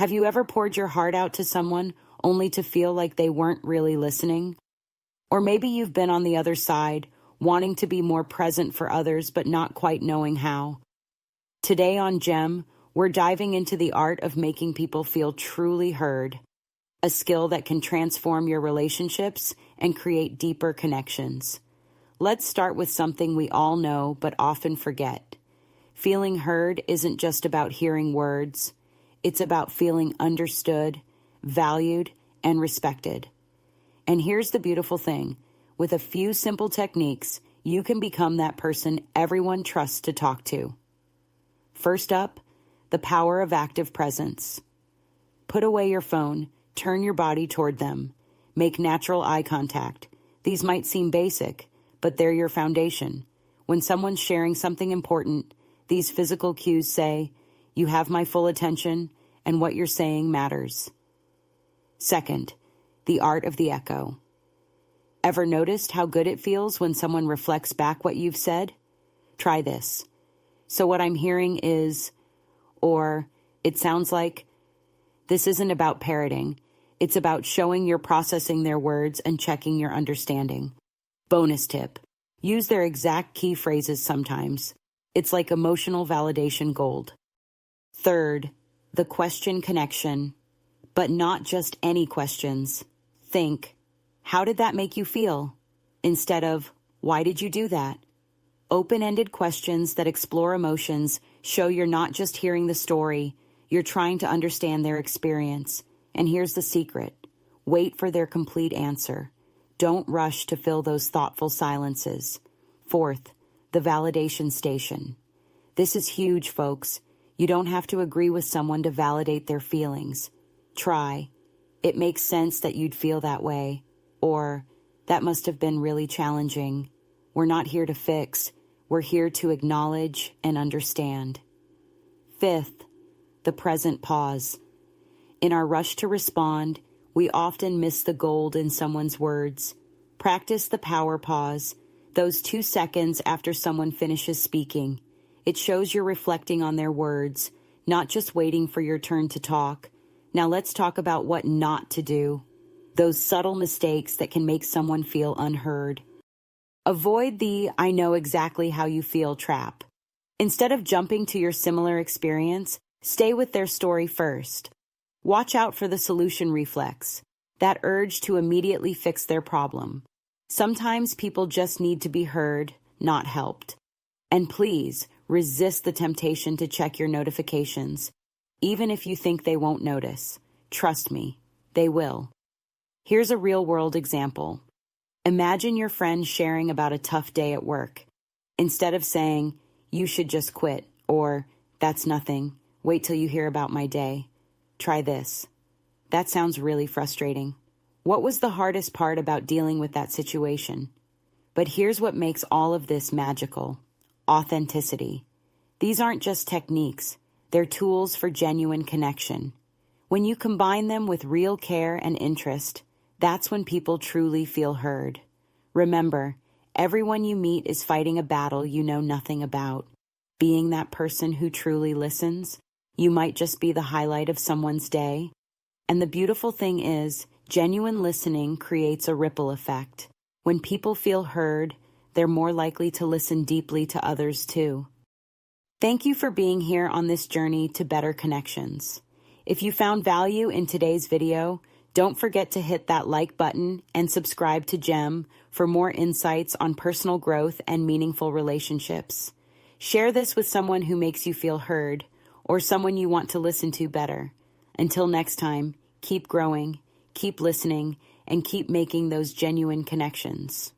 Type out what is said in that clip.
Have you ever poured your heart out to someone only to feel like they weren't really listening? Or maybe you've been on the other side, wanting to be more present for others but not quite knowing how. Today on Gem, we're diving into the art of making people feel truly heard, a skill that can transform your relationships and create deeper connections. Let's start with something we all know but often forget. Feeling heard isn't just about hearing words. It's about feeling understood, valued, and respected. And here's the beautiful thing. With a few simple techniques, you can become that person everyone trusts to talk to. First up, the power of active presence. Put away your phone, turn your body toward them, make natural eye contact. These might seem basic, but they're your foundation. When someone's sharing something important, these physical cues say, "You have my full attention, and what you're saying matters." Second, the art of the echo. Ever noticed how good it feels when someone reflects back what you've said? Try this. "So what I'm hearing is," or "It sounds like." This isn't about parroting. It's about showing you're processing their words and checking your understanding. Bonus tip. Use their exact key phrases sometimes. It's like emotional validation gold. Third, the question connection. But not just any questions. Think, how did that make you feel? Instead of, why did you do that? Open-ended questions that explore emotions show you're not just hearing the story, you're trying to understand their experience. And here's the secret. Wait for their complete answer. Don't rush to fill those thoughtful silences. Fourth, the validation station. This is huge, folks. You don't have to agree with someone to validate their feelings. Try, "It makes sense that you'd feel that way," or "That must have been really challenging." We're not here to fix. We're here to acknowledge and understand. Fifth, the present pause. In our rush to respond, we often miss the gold in someone's words. Practice the power pause, those 2 seconds after someone finishes speaking. It shows you're reflecting on their words, not just waiting for your turn to talk. Now let's talk about what not to do. Those subtle mistakes that can make someone feel unheard. Avoid the "I know exactly how you feel" trap. Instead of jumping to your similar experience, stay with their story first. Watch out for the solution reflex, that urge to immediately fix their problem. Sometimes people just need to be heard, not helped. And please, resist the temptation to check your notifications, even if you think they won't notice. Trust me, they will. Here's a real-world example. Imagine your friend sharing about a tough day at work. Instead of saying, "You should just quit," or "That's nothing, wait till you hear about my day," try this. "That sounds really frustrating. What was the hardest part about dealing with that situation?" But here's what makes all of this magical. Authenticity. These aren't just techniques. They're tools for genuine connection. When you combine them with real care and interest, that's when people truly feel heard. Remember, everyone you meet is fighting a battle you know nothing about. Being that person who truly listens, you might just be the highlight of someone's day. And the beautiful thing is, genuine listening creates a ripple effect. When people feel heard, they're more likely to listen deeply to others too. Thank you for being here on this journey to better connections. If you found value in today's video, don't forget to hit that like button and subscribe to Gem for more insights on personal growth and meaningful relationships. Share this with someone who makes you feel heard or someone you want to listen to better. Until next time, keep growing, keep listening, and keep making those genuine connections.